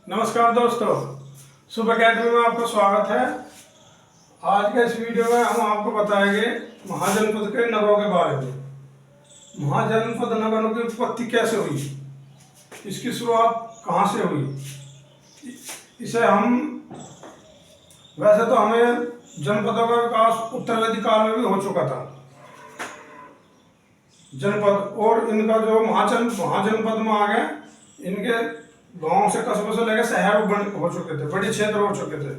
नमस्कार दोस्तों, शुभ अकेडमी में आपका स्वागत है। आज के इस वीडियो में हम आपको बताएंगे महाजनपद के नगरों के बारे में। महाजनपद नगरों की उत्पत्ति कैसे हुई, इसकी शुरुआत कहाँ से हुई, इसे हम वैसे तो हमें जनपदों का विकास उत्तरवेदी काल में भी हो चुका था। जनपद और इनका जो महाजनपद में आ गए, इनके गांव से कस्बों से लेकर शहर हो चुके थे, बड़े क्षेत्र हो चुके थे।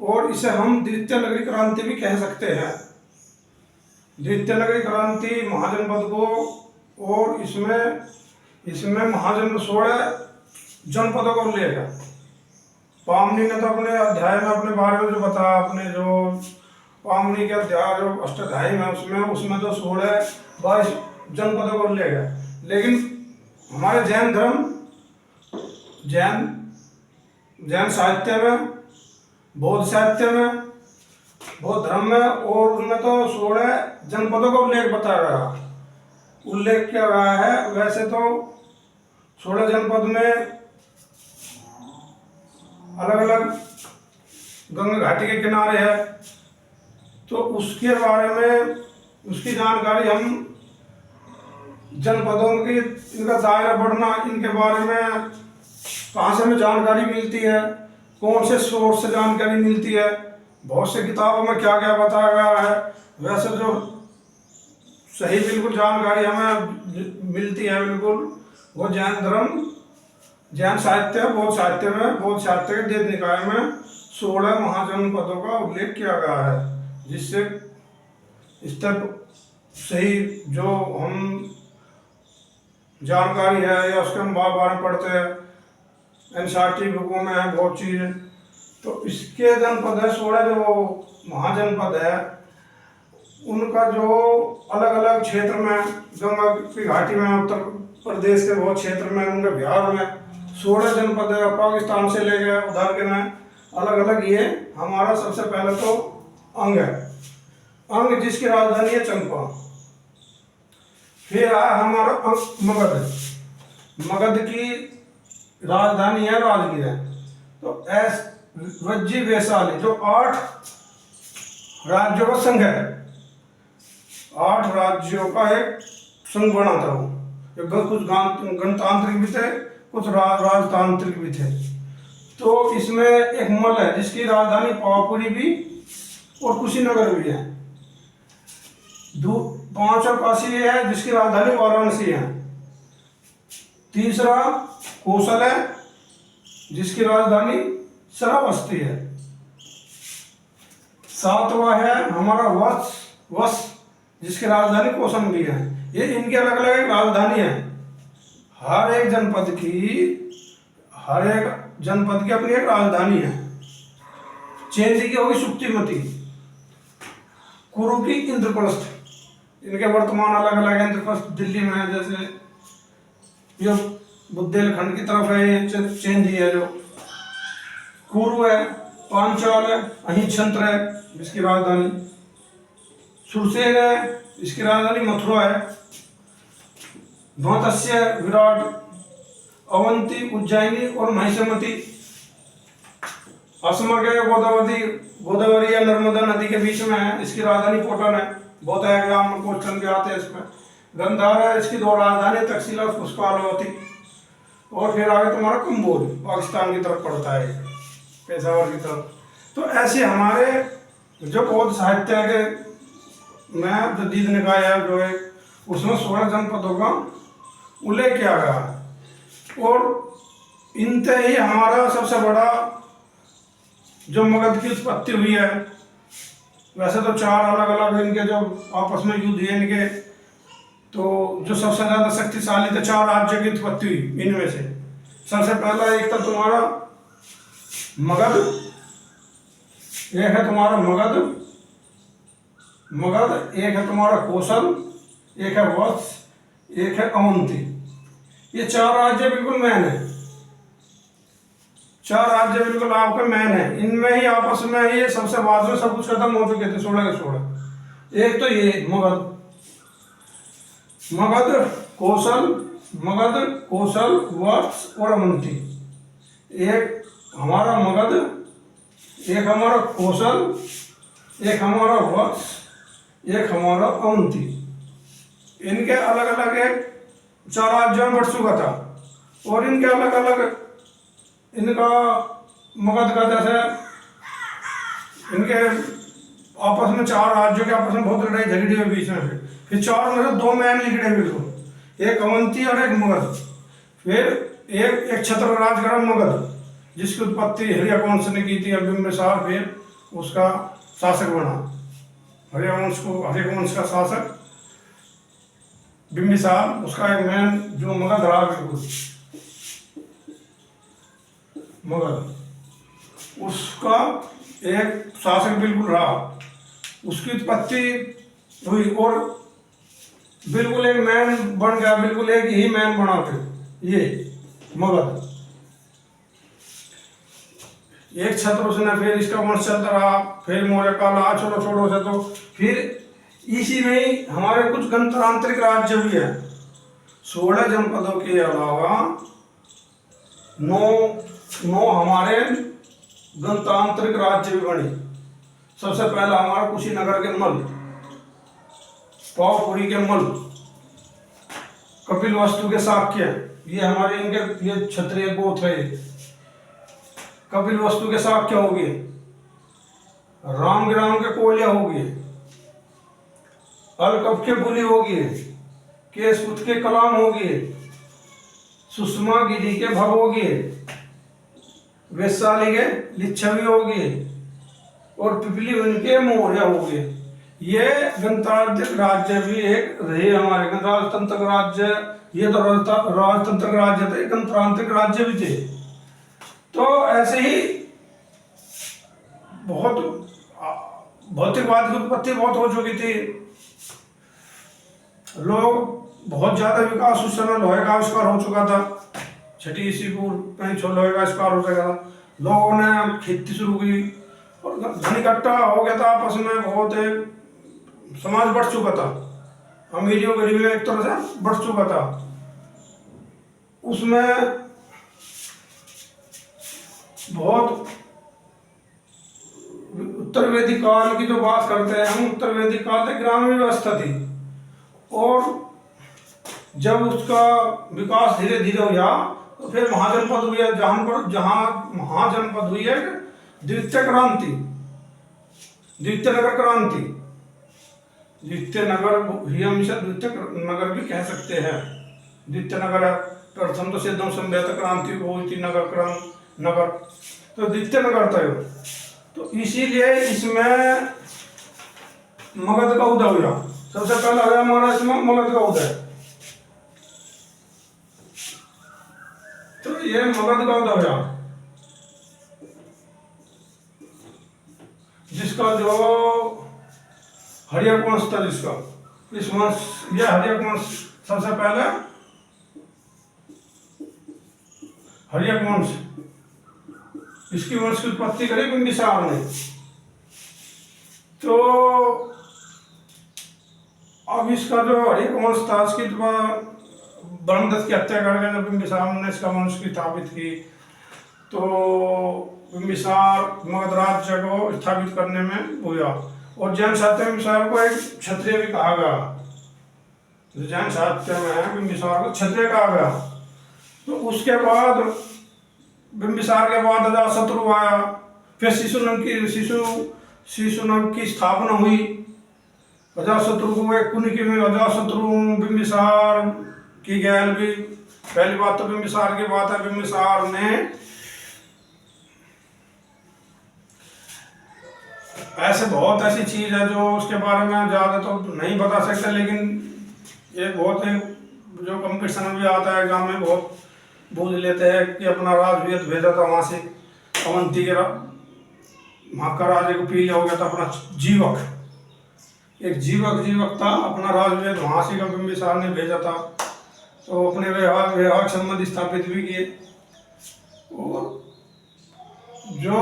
और इसे हम द्वितीय नगरीय क्रांति भी कह सकते हैं। द्वितीय नगरीय क्रांति महाजनपद को, और इसमें महाजन 16 जनपदों को लेगा। पामनी ने तो अपने अध्याय में अपने बारे में जो बताया, अपने जो पामनी के अध्याय जो अष्टाध्यायी में उसमें तो 22 जनपदों को लेगा। लेकिन हमारे जैन साहित्य में, बौद्ध साहित्य में, बौद्ध धर्म में, और उनमें तो 16 जनपदों का उल्लेख किया गया है। वैसे तो 16 जनपद में अलग अलग गंगा घाटी के किनारे है, तो उसके बारे में उसकी जानकारी हम जनपदों की, इनका दायरा बढ़ना, इनके बारे में कहाँ से हमें जानकारी मिलती है, कौन से सोर्स से जानकारी मिलती है, बहुत से किताबों में क्या क्या बताया गया है। वैसे जो सही बिल्कुल जानकारी हमें मिलती है बिल्कुल, वो जैन धर्म, जैन साहित्य, बौद्ध साहित्य में, बौद्ध साहित्य के देव निकाय में 16 महाजनपदों का उल्लेख किया गया है। जिससे इस तक सही जो हम जानकारी है या उसके हम बार पढ़ते हैं, एनसीईआरटी बुकों में है बहुत चीज़। तो इसके जनपद है 16 जो महाजनपद है, उनका जो अलग अलग क्षेत्र में, गंगा की घाटी में, उत्तर प्रदेश के बहुत क्षेत्र में, उनके बिहार में 16 जनपद है। पाकिस्तान से ले गए उधर के में अलग अलग। ये हमारा सबसे पहले तो अंग है, अंग जिसकी राजधानी है चंपा। फिर आया हमारा मगध, मगध की राजधानी है राजगीर है। तो वज्जी वैशाली जो 8 राज्यों का संघ है, 8 राज्यों का एक संघ बना था वो। कुछ गणतांत्रिक भी थे, कुछ राजतांत्रिक भी थे। तो इसमें एक मल है जिसकी राजधानी पावापुरी भी और कुशीनगर भी है। 5 और काशी है जिसकी राजधानी वाराणसी है। तीसरा कौशल है जिसकी राजधानी श्रावस्ती है। 7वां है हमारा वश जिसकी राजधानी कौशाम्बी है। ये इनकी अलग अलग राजधानी है। हर एक जनपद की अपनी एक राजधानी है। चेंजी की होगी सुक्तिमती, कुरु की इंद्रप्रस्थ। इनके वर्तमान अलग अलग है। इंद्रप्रस्थ दिल्ली में है, जैसे जो बुंदेलखंड की तरफ है ये चेंजी है। जो कुरु है, पांचाल है, अहिच्छत्र है जिसकी राजधानी, सुरसेन है इसकी राजधानी मथुरा है, भौतस्य, विराट, अवंती, उज्जैनी और महिषमती। असमक है, गोदावरी या नर्मदा नदी के बीच में है, इसकी राजधानी कोटन है। बहुत एग्जाम में क्वेश्चन भी आते हैं इसमें। गंधार है, इसकी 2 राजधानी तक्षशिला और पुष्पालवती। और फिर आगे तुम्हारा कंबोज, पाकिस्तान की तरफ पड़ता है, पेशावर की तरफ। तो ऐसे हमारे जो बौद्ध साहित्य के में जो दीद निकाय है जो एक, उसमें 16 जनपदों का उल्लेख किया गया है। और इनसे ही हमारा सबसे बड़ा जो मगध की उत्पत्ति हुई है। वैसे तो 4 अलग अलग इनके जो आपस में युद्ध है इनके, तो जो सबसे ज्यादा शक्तिशाली थे 4 राज्य की उत्पत्ति हुई। इनमें से सबसे पहला एक था तुम्हारा मगध, एक है तुम्हारा मगध, एक है तुम्हारा कौशल, एक है वत्स, एक है अवंती। ये 4 राज्य बिल्कुल मैन है। 4 राज्य बिल्कुल आपका मैन है। इनमें ही आपस में ये सबसे बाद में सब कुछ खत्म हो चुके थे 16 के 16। एक तो ये मगध, कौशल, वत्स और अवंती। एक हमारा मगध, एक हमारा कौशल, एक हमारा वत्स, एक हमारा अवंती। इनके अलग अलग एक 4 राज्यों में बट चुका था। और इनके अलग अलग इनका मगध का जैसे इनके आपस में 4 राज्यों के आपस में बहुत लड़ाई झगड़ी हुई बीच में। फिर 4 में से 2 मैन लिखड़े बिल्कुल, एक अवंती और एक मगध। फिर एक छत्र राजगढ़ मगध जिसकी उत्पत्ति हर्यवंश ने की थी। बिंबिसार फिर उसका शासक बना। हर्यवंश का शासक बिंबिसार, उसका एक मैन जो मगध रहा बिल्कुल मगध, उसका एक शासक बिल्कुल रहा। उसकी उत्पत्ति हुई और बिल्कुल एक मैन बन गया, बिल्कुल एक ही मैन बना फिर ये मगध। एक छत्र उसने, फिर इसका वंश चलता रहा। फिर मौर्य काल आ, छोड़ो छोड़ो से तो फिर इसी में ही हमारे कुछ गणतांत्रिक राज्य भी है। 16 जनपदों के अलावा 9 हमारे गणतांत्रिक राज्य भी बने। सबसे पहला हमारा कुशीनगर के मल, पावपुरी के मल, कपिलवस्तु के शाक्य, ये हमारे इनके ये क्षत्रिय गोत्र है। कपिलवस्तु के शाक्य हो गए, रामग्राम के कोलिया हो गए, अलकप के बुली हो गए, केशपुत के कलाम हो गए, सुषमा गिरी के भव हो गए, वैशाली के लिच्छवी हो गए और पिपली उनके मौर्य हो गए। ये गणतांत्रिक राज्य भी एक रहे हमारे। राजतंत्र राज्य, ये तो राजतंत्र राज्य थे, गणतांत्रिक राज्य भी थे। तो ऐसे ही बहुत भौतिकवाद की उत्पत्ति बहुत हो चुकी थी। लोग बहुत ज्यादा विकास, उस समय लोहे का आविष्कार हो चुका था। 6ठी ईस्वी पूर्व लोहे का आविष्कार हो चुका था। लोगों ने खेती शुरू की और धन इकट्ठा हो गया था आपस में। बहुत समाज बढ़ चुका था, अमीरी और गरीबी एक तरह से बढ़ चुका था। उसमें बहुत उत्तर वैदिक काल की जो बात करते हैं हम, उत्तर वैदिक काल में ग्रामीण व्यवस्था थी। और जब उसका विकास धीरे धीरे हुआ तो फिर महाजनपद हुई है। जहां महाजनपद हुई है द्वितीय क्रांति, द्वितीय नगर क्रांति, द्वितीय नगर हुई, हम इसे द्वितीय नगर भी कह सकते हैं। द्वितीय नगर प्रथम तो सिद्धम संवेद क्रांति हुई थी नगर, तो द्वितीय नगर था। तो इसीलिए इसमें मगध का उदय हुआ। सबसे पहला हुआ हमारा इसमें मगध का उदय। तो ये मगध का उदय हुआ, जिसका जो हर्यक वंश था, जिसका इस वंश, यह हर्यक वंश सबसे पहले हर्यक वंश, इसकी वंश की उत्पत्ति करी बिंबिसार ने। तो अब इसका जो हर्यक वंश था, इसकी ब्रह्मदत्त की हत्या करके जब बिंबिसार ने इसका वंश की स्थापित की, तो बिंबिसार मगध राज्य को स्थापित करने में हुआ। और जैन साहित्य में बिंबिसार को एक क्षत्रिय भी कहा गया। जैन साहित्य में बिंबिसार को क्षत्रिय कहा गया। तो उसके बाद बिंबिसार के बाद अजातशत्रु आया। फिर शिशुनग की स्थापना हुई। अजातशत्रु को एक कुनिकी में अजातशत्रु बिंबिसार की गैल भी। पहली बात तो बिंबिसार की बात है, बिंबिसार ने ऐसे बहुत ऐसी चीज है जो उसके बारे में ज्यादा तो नहीं बता सकते, लेकिन ये बहुत ही जो कंपटीशन में भी आता है, एग्जाम में बहुत बोल लेते हैं कि अपना राजवीर भेजा था वहां से अवंती के वहां का राजे को पी लिया हो गया था अपना जीवक, एक जीवक था अपना राजवीर वहां से का बिंबिसार ने भेजा था। तो अपने वैवाहिक संबंध स्थापित भी किए। और जो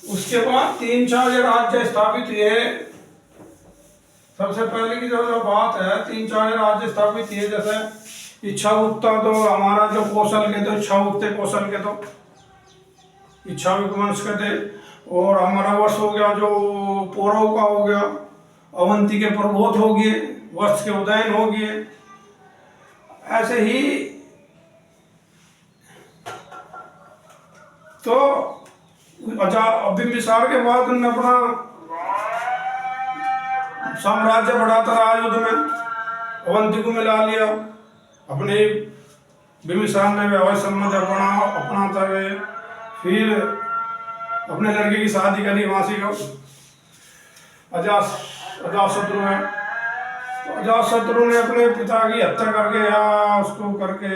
उसके बाद 3-4 राज्य स्थापित हुए। सबसे पहले की जो बात है, 3-4 राज्य स्थापित हुए, जैसे इच्छावुक्ता तो हमारा जो कौशल के तो इच्छावुक्ते कौशल के तो इच्छाविक वंश के थे। और हमारा वर्ष हो गया जो पौरव का हो गया, अवंती के प्रबोध हो गए, वर्ष के उदयन हो गए। ऐसे ही तो बिंबिसार के बाद उन्होंने अपना साम्राज्य बढ़ाता रहा युद्ध में, अवंती को मिला लिया अपने। बिंबिसार ने वैवाहिक संबंध अपनाता हुए फिर अपने लड़के की शादी करी वासी को अजातशत्रु है। तो अजातशत्रु ने अपने पिता की हत्या करके या उसको करके